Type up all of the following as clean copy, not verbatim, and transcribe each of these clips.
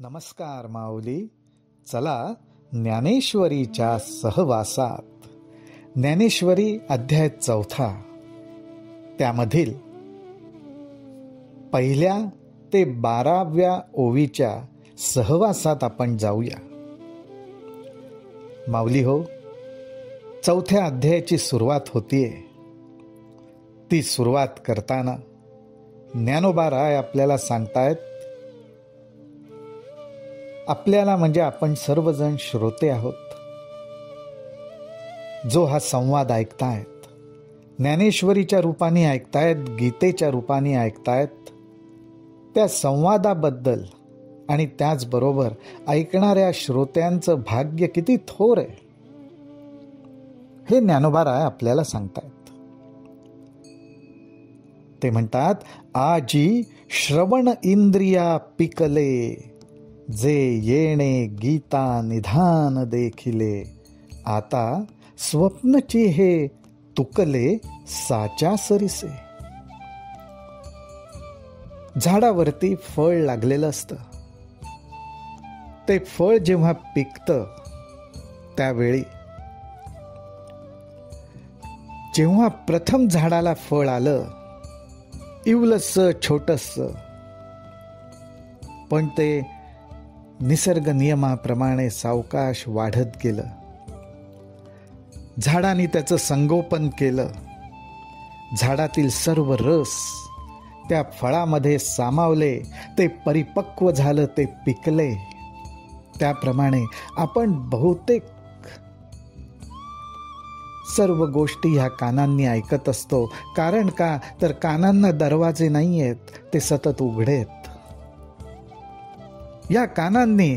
नमस्कार माऊली. चला ज्ञानेश्वरीच्या सहवासात. ज्ञानेश्वरी अध्याय 4, त्यामधील 1 ते 12व्या ओवीच्या सहवासात आपण जाऊया. माऊली हो, 4थ्या अध्यायाची सुरुवात होतीये. ती सुरुवात करताना ज्ञानोबा राय आपल्याला सांगतायत, आपल्याला म्हणजे आपण सर्वजण श्रोते आहोत. जो हा संवाद ऐकतायत, ज्ञानेश्वरीच्या रूपाने ऐकतायत, गीतेच्या रूपाने ऐकतायत, त्या संवादाबद्दल आणि त्याचबरोबर ऐकणाऱ्या श्रोत्यांचं भाग्य किती थोर आहे हे ज्ञानोबा राय आपल्याला सांगतायत. ते म्हणतात, आजी श्रवण इंद्रिया पिकले, जे येणे गीता निधान देखिले, आता स्वप्नची हे तुकले साच्या सरीसे. झाडावरती फळ लागलेलं असतं. ते फळ जेव्हा पिकतं त्यावेळी, जेव्हा प्रथम झाडाला फळ आलं, इवलंसं छोटंसं, पण ते निसर्ग नियमाप्रमाणे सावकाश वाढत गेलं. झाडाने त्याचं संगोपन केलं. झाडातील सर्व रस त्या फळामध्ये सामावले, ते परिपक्व झालं, ते पिकले. त्याप्रमाणे आपण बहुतेक सर्व गोष्टी ह्या कानांनी ऐकत असतो. कारण का तर कानांना दरवाजे नाही आहेत, ते सतत उघडे आहेत. या कानांनी,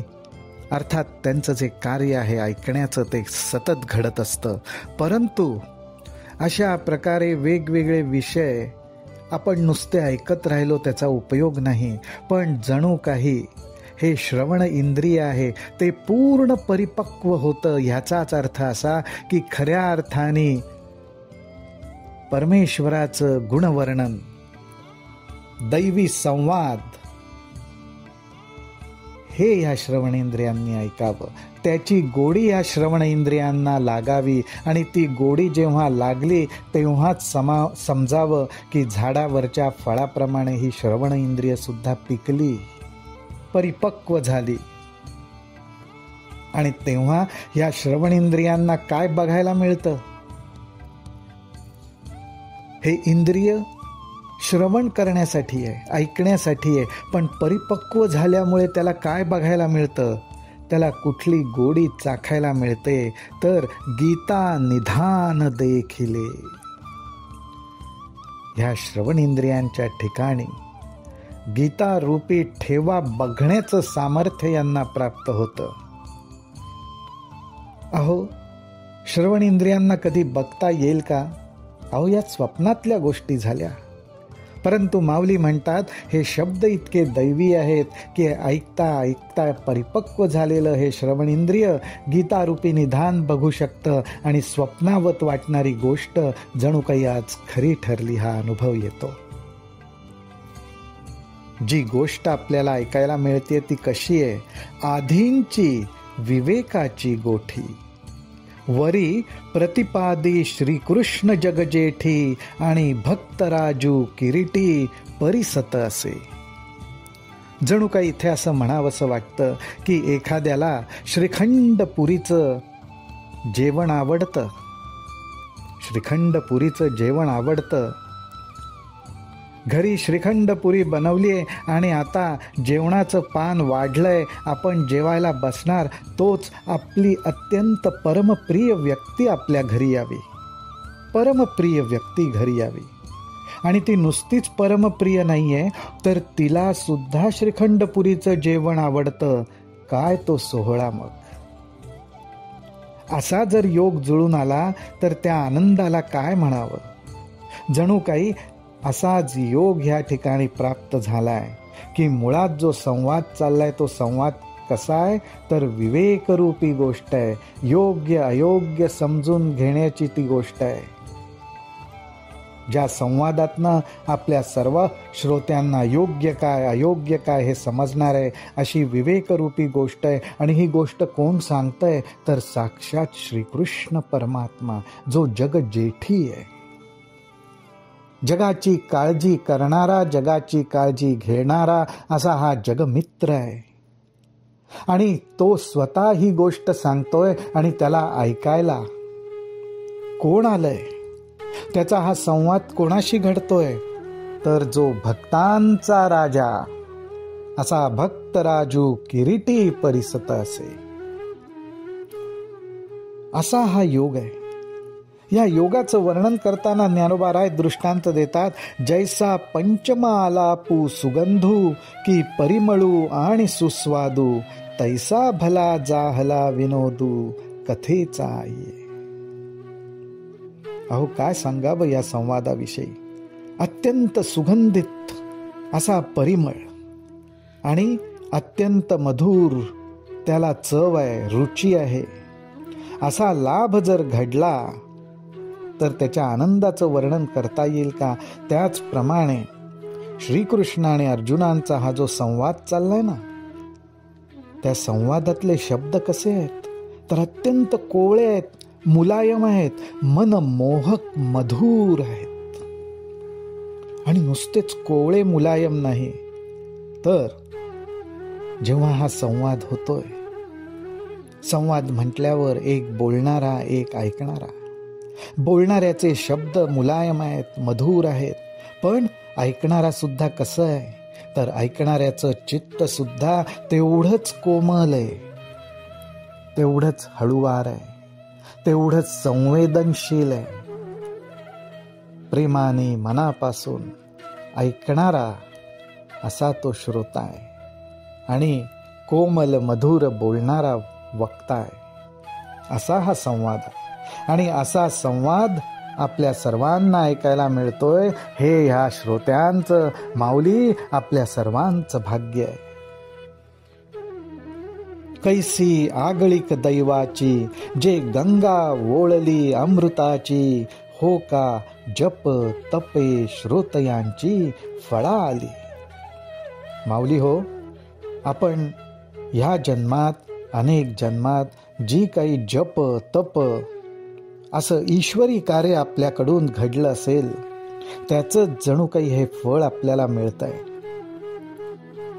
अर्थात त्यांचं जे कार्य आहे ऐकण्याचं, ते सतत घडत असतं. परंतु अशा प्रकारे वेगवेगळे विषय आपण नुसते ऐकत राहिलो त्याचा उपयोग नाही. पण जणू काही हे श्रवण इंद्रिय आहे ते पूर्ण परिपक्व होतं. ह्याचाच अर्थ असा की खऱ्या अर्थाने परमेश्वराचं गुणवर्णन, दैवी संवाद हे ह्या श्रवणेंद्रियांनी ऐकावं. त्याची गोडी ह्या श्रवण इंद्रियांना लागावी. आणि ती गोडी जेव्हा लागली तेव्हाच समजावं की झाडावरच्या फळाप्रमाणे ही श्रवण इंद्रिय सुद्धा पिकली, परिपक्व झाली. आणि तेव्हा ह्या श्रवण इंद्रियांना काय बघायला मिळतं? हे इंद्रिय श्रवण करण्यासाठी आहे, ऐकण्यासाठी आहे. पण परिपक्व झाल्यामुळे त्याला काय बघायला मिळतं? त्याला कुठली गोडी चाखायला मिळते? तर गीता निधान देखिले. ह्या श्रवण इंद्रियांच्या ठिकाणी गीता रूपी ठेवा बघण्याचं सामर्थ्य यांना प्राप्त होतं. अहो, श्रवण इंद्रियांना कधी बघता येईल का? अहो, या स्वप्नातल्या गोष्टी झाल्या. परंतु माऊली म्हणतात, हे शब्द इतके दैवी आहेत की ऐकता ऐकता परिपक्व झालेलं हे श्रवण इंद्रिय गीतारूपी निधान बघू शकतं. आणि स्वप्नावत वाटणारी गोष्ट जणू काही आज खरी ठरली हा अनुभव येतो. जी गोष्ट आपल्याला ऐकायला मिळते ती कशी आहे? आधींची विवेकाची गोठी, वरी प्रतिपादी श्रीकृष्ण जगजेठी, आणि भक्तराजू किरीटी परिसत असे. जणू काही इथे असं म्हणावंसं वाटतं की एखाद्याला श्रीखंडपुरीचं जेवण आवडतं, श्रीखंडपुरीचं जेवण आवडतं. घरी श्रीखंडपुरी बनवली आहे आणि आता जेवणाचं पान वाढलंय, आपण जेवायला बसणार, तोच आपली अत्यंत परमप्रिय व्यक्ती आपल्या घरी यावी, परमप्रिय व्यक्ती घरी यावी. आणि ती नुसतीच परमप्रिय नाही आहे, तर तिला सुद्धा श्रीखंडपुरीचं जेवण आवडतं. काय तो सोहळा मग! असा जर योग जुळून आला तर त्या आनंदाला काय म्हणावं? जणू काही असाच योग ह्या ठिकाणी प्राप्त झालाय की मुळात जो संवाद चाललाय तो संवाद कसा आहे? तर विवेकरूपी गोष्ट आहे. योग्य अयोग्य समजून घेण्याची ती गोष्ट आहे. ज्या संवादातनं आपल्या सर्व श्रोत्यांना योग्य काय अयोग्य काय हे समजणार आहे अशी विवेकरूपी गोष्ट आहे. आणि ही गोष्ट कोण सांगतंय तर साक्षात श्रीकृष्ण परमात्मा, जो जगजेठी आहे, जगाची काळजी करणारा, जगाची काळजी घेणारा असा हा जगमित्र आहे. आणि तो स्वतः ही गोष्ट सांगतोय आणि त्याला ऐकायला कोण आलंय? त्याचा हा संवाद कोणाशी घडतोय तर जो भक्तांचा राजा असा भक्तराजू किरीटी परिसत असे, असा हा योग आहे. या योगाचं वर्णन करताना ज्ञानोबा राय दृष्टांत देतात. जैसा पंचमा आलापू सुगंधू की परिमळू आणि सुस्वादू, तैसा भला जाहला विनोदू कथेचा आई. अहो काय सांगावं या संवादाविषयी. अत्यंत सुगंधित असा परिमळ आणि अत्यंत मधुर त्याला चव आहे, रुची आहे. असा लाभ जर घडला तर त्याच्या आनंदाचं वर्णन करता येईल का? त्याचप्रमाणे श्रीकृष्ण आणि अर्जुनांचा हा जो संवाद चाललाय ना, त्या संवादातले शब्द कसे आहेत तर अत्यंत कोवळे आहेत, मुलायम आहेत, मनमोहक मधुर आहेत. आणि नुसतेच कोवळे मुलायम नाही तर जेव्हा हा संवाद होतोय, संवाद म्हटल्यावर एक बोलणारा एक ऐकणारा, बोलणाऱ्याचे शब्द मुलायम आहेत, मधुर आहेत, पण ऐकणारा सुद्धा कसं आहे तर ऐकणाऱ्याचं चित्त सुद्धा तेवढंच कोमल आहे, तेवढंच हळुवार आहे, तेवढंच संवेदनशील आहे. प्रेमाने मनापासून ऐकणारा असा तो श्रोता आहे आणि कोमल मधुर बोलणारा वक्ता आहे. असा हा संवाद आहे. आणि असा संवाद आपल्या सर्वांना ऐकायला मिळतोय हे ह्या श्रोत्यांचं, माऊली आपल्या सर्वांचं भाग्य आहे. कैसी आगळिक दैवाची जे गंगा ओळली अमृताची, हो का जप तपे श्रोतयांची फळा आली. माऊली हो, आपण ह्या जन्मात अनेक जन्मात जी काही जप तप असं ईश्वरी कार्य आपल्याकडून घडलं असेल त्याचं जणू काही हे फळ आपल्याला मिळतंय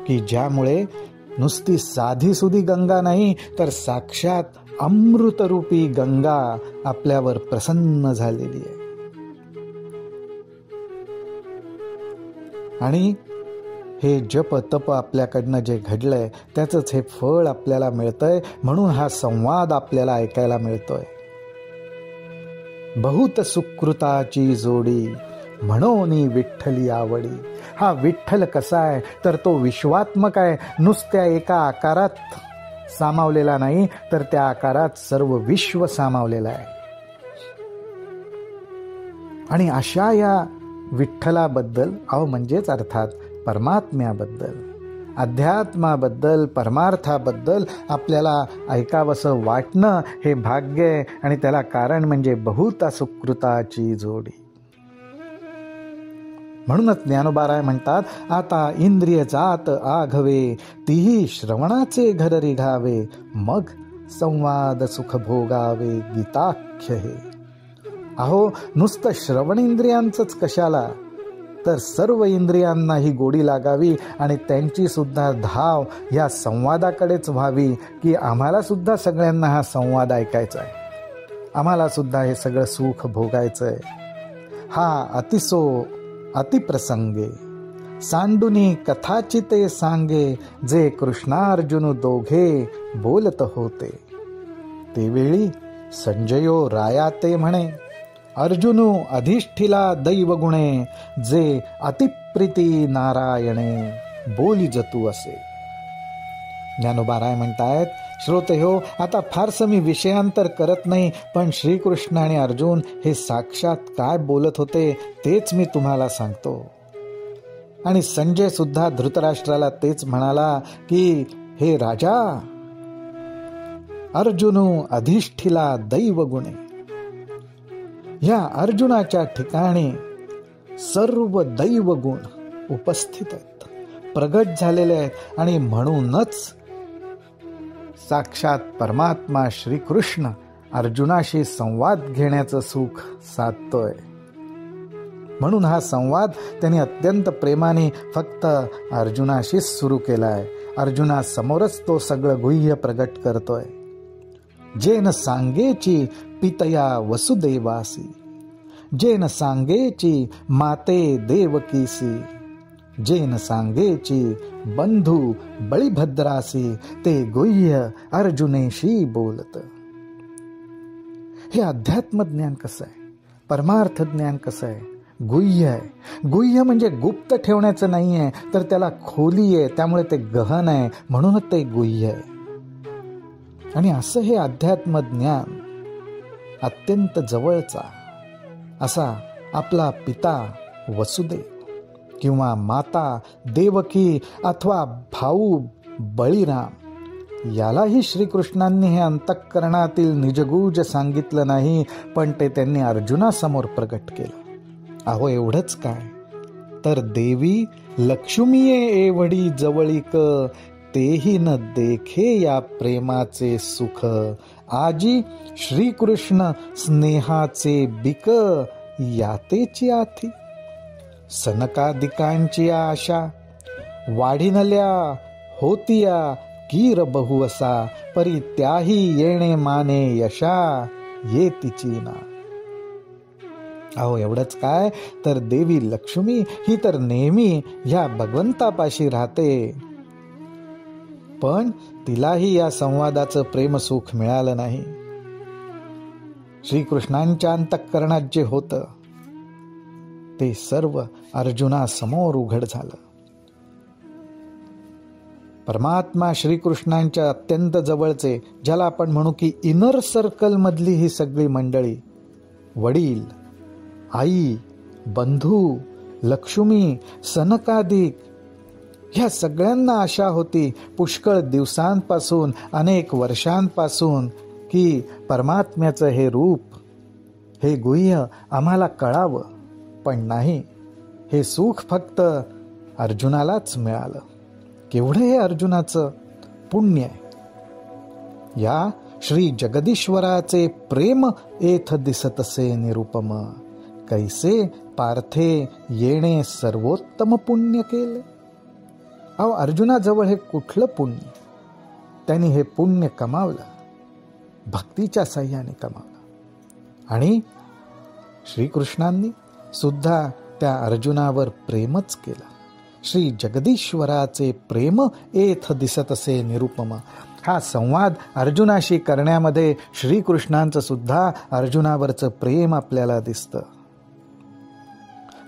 की ज्यामुळे नुसती साधी सुधी गंगा नाही तर साक्षात अमृतरूपी गंगा आपल्यावर प्रसन्न झालेली आहे. आणि हे जप तप आपल्याकडनं जे घडलंय त्याचंच हे फळ आपल्याला मिळतंय. म्हणून हा संवाद आपल्याला ऐकायला मिळतोय. बहुत सुकृताची जोडी म्हणून विठ्ठली आवडी. हा विठ्ठल कसा आहे तर तो विश्वात्मक आहे. नुसत्या एका आकारात सामावलेला नाही तर त्या आकारात सर्व विश्व सामावलेलं आहे. आणि अशा या विठ्ठलाबद्दल म्हणजेच अर्थात परमात्म्याबद्दल, अध्यात्माबद्दल, परमार्थाबद्दल आपल्याला ऐकावंसं वाटणं हे भाग्य आहे. आणि त्याला कारण म्हणजे बहुता सुकृताची जोडी. म्हणूनच ज्ञानोबाराय म्हणतात, आता इंद्रिय जात आघवे तीही श्रवणाचे घर रिघावे, मग संवाद सुख भोगावे गीताख्य हे. अहो नुसतं श्रवण इंद्रियांचंच कशाला तर सर्व इंद्रियांना ही गोडी लागावी आणि त्यांची सुद्धा धाव या संवादाकडेच व्हावी की आम्हाला सुद्धा सगळ्यांना हा संवाद ऐकायचा आहे, आम्हाला सुद्धा हे सगळं सुख भोगायचं आहे. हा अतिसो अतिप्रसंगे सांडुनी कथाचिते सांगे, जे कृष्णार्जुन दोघे बोलत होते. तेवेळी संजयो राया ते म्हणे, अर्जुनु अधिष्ठिला दैवगुणे, जे अतिप्रीती नारायणे बोली जतू असे. ज्ञानोबाराय म्हणतायत, श्रोते हो, आता फारसं मी विषयांतर करत नाही, पण श्रीकृष्ण आणि अर्जुन हे साक्षात काय बोलत होते तेच मी तुम्हाला सांगतो. आणि संजय सुद्धा धृतराष्ट्राला तेच म्हणाला की हे राजा, अर्जुनु अधिष्ठिला दैवगुणे. या अर्जुनाच्या ठिकाणी सर्व दैव गुण उपस्थित आहेत, प्रगट झालेले आहेत. आणि म्हणूनच साक्षात परमात्मा श्रीकृष्ण अर्जुनाशी संवाद घेण्याचं सुख साधतोय. म्हणून हा संवाद त्यांनी अत्यंत प्रेमाने फक्त अर्जुनाशीच सुरू केलाय. अर्जुना समोरच तो सगळं गुह्य प्रगट करतोय. जेन सांगेची पितया वसुदेवासी, जेन सांगेची माते देवकीसी, जेन सांगेची बंधू बळीभद्रासी, ते गुह्य अर्जुनेशी बोलत. हे अध्यात्म ज्ञान कसं आहे, परमार्थ ज्ञान कसं आहे, गुह्य आहे. गुह्य म्हणजे गुप्त ठेवण्याचं नाही आहे, तर त्याला खोली आहे, त्यामुळे ते गहन आहे, म्हणूनच ते गुह्य आहे. आणि असं हे अध्यात्म ज्ञान अत्यंत जवळचा असा आपला पिता वसुदेव किंवा माता देवकी अथवा भाऊ बळीराम यालाही श्रीकृष्णांनी हे अंतःकरणातील निजगूज सांगितलं नाही, पण ते त्यांनी अर्जुनासमोर प्रगट केलं. अहो एवढंच काय, तर देवी लक्ष्मीये एवढी जवळीक, तेही न देखे या प्रेमाचे सुख, आजी श्रीकृष्ण स्नेहाचे बिक, यातेची आथी. सनकादिकांची आशा वाढिनल्या होतिया कीर बहुवसा, परी त्याही येणे माने यशा, ये तिची ना. अहो एवढंच काय, तर देवी लक्ष्मी ही तर नेहमी ह्या भगवंतापाशी राहते, पण तिलाही या संवादाचं प्रेमसुख मिळालं नाही. श्रीकृष्णांच्या अंतःकरणात जे होतं ते सर्व अर्जुनासमोर उघड झालं. परमात्मा श्रीकृष्णांच्या अत्यंत जवळचे, ज्याला आपण म्हणू की इनर सर्कल मधली ही सगळी मंडळी, वडील, आई, बंधू, लक्ष्मी, सनकादिक, ह्या सगळ्यांना आशा होती पुष्कळ दिवसांपासून, अनेक वर्षांपासून, की परमात्म्याचं हे रूप, हे गुह्य आम्हाला कळावं. पण नाही, हे सुख फक्त अर्जुनालाच मिळालं. केवढं हे अर्जुनाचं पुण्य आहे. या श्री जगदीश्वराचे प्रेम एथ दिसतसे निरुपम, कैसे पार्थे येणे सर्वोत्तम पुण्य केले. अहो अर्जुनाजवळ हे कुठलं पुण्य, त्यांनी हे पुण्य कमावलं, भक्तीच्या साह्याने कमावलं. आणि श्रीकृष्णांनी सुद्धा त्या अर्जुनावर प्रेमच केलं. श्री जगदीश्वराचे प्रेम एथ दिसतसे निरुपम. हा संवाद अर्जुनाशी करण्यामध्ये श्रीकृष्णांचं सुद्धा अर्जुनावरचं प्रेम आपल्याला दिसतं.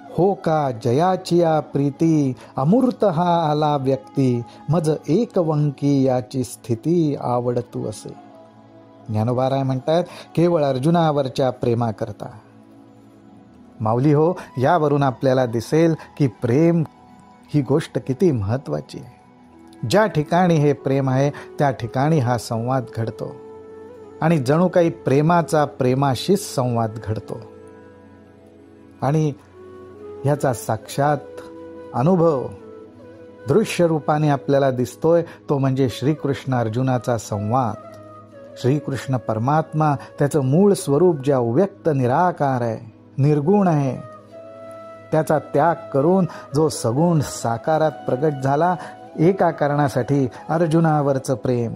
हो का जयाचिया प्रीती, अमूर्त हा आला व्यक्ती, मज एकवंकी याची स्थिती आवडतू असे. ज्ञानोबाराय म्हणतात, केवळ अर्जुनावरच्या प्रेमाकरता. माऊली हो, यावरून आपल्याला दिसेल की प्रेम ही गोष्ट किती महत्वाची आहे. ज्या ठिकाणी हे प्रेम आहे त्या ठिकाणी हा संवाद घडतो, आणि जणू काही प्रेमाचा प्रेमाशीच संवाद घडतो. आणि ह्याचा साक्षात अनुभव दृश्य रूपाने आपल्याला दिसतोय, तो म्हणजे श्रीकृष्ण अर्जुनाचा संवाद. श्रीकृष्ण परमात्मा त्याचं मूळ स्वरूप जे अव्यक्त निराकार आहे, निर्गुण आहे, त्याचा त्याग करून जो सगुण साकारात प्रगट झाला, एका कारणासाठी अर्जुनावरचं प्रेम.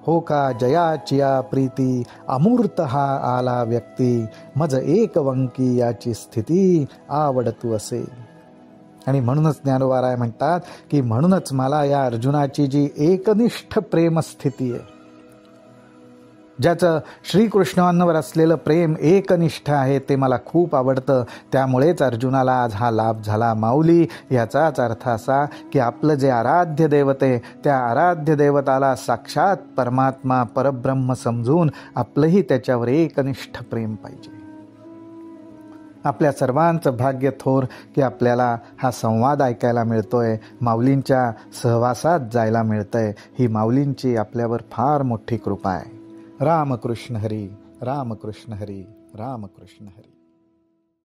हो का जयाचिया प्रीती, अमूर्त हा आला व्यक्ती, मज एकवंकी याची स्थिती आवडतू असे. आणि म्हणूनच ज्ञानोबाराय म्हणतात की म्हणूनच मला या अर्जुनाची जी एकनिष्ठ प्रेमस्थिती आहे, ज्याचं श्रीकृष्णांवर असलेलं प्रेम एकनिष्ठ आहे, ते मला खूप आवडतं. त्यामुळेच अर्जुनाला आज हा लाभ झाला. माऊली, याचाच अर्थ असा की आपलं जे आराध्य दैवत आहे, त्या आराध्य दैवताला साक्षात परमात्मा परब्रह्म समजून आपलंही त्याच्यावर एकनिष्ठ प्रेम पाहिजे. आपल्या सर्वांचं भाग्य थोर की आपल्याला हा संवाद ऐकायला मिळतोय, माऊलींच्या सहवासात जायला मिळतंय. ही माऊलींची आपल्यावर फार मोठी कृपा आहे. रामकृष्ण हरी, रामकृष्ण हरी, रामकृष्ण हरी.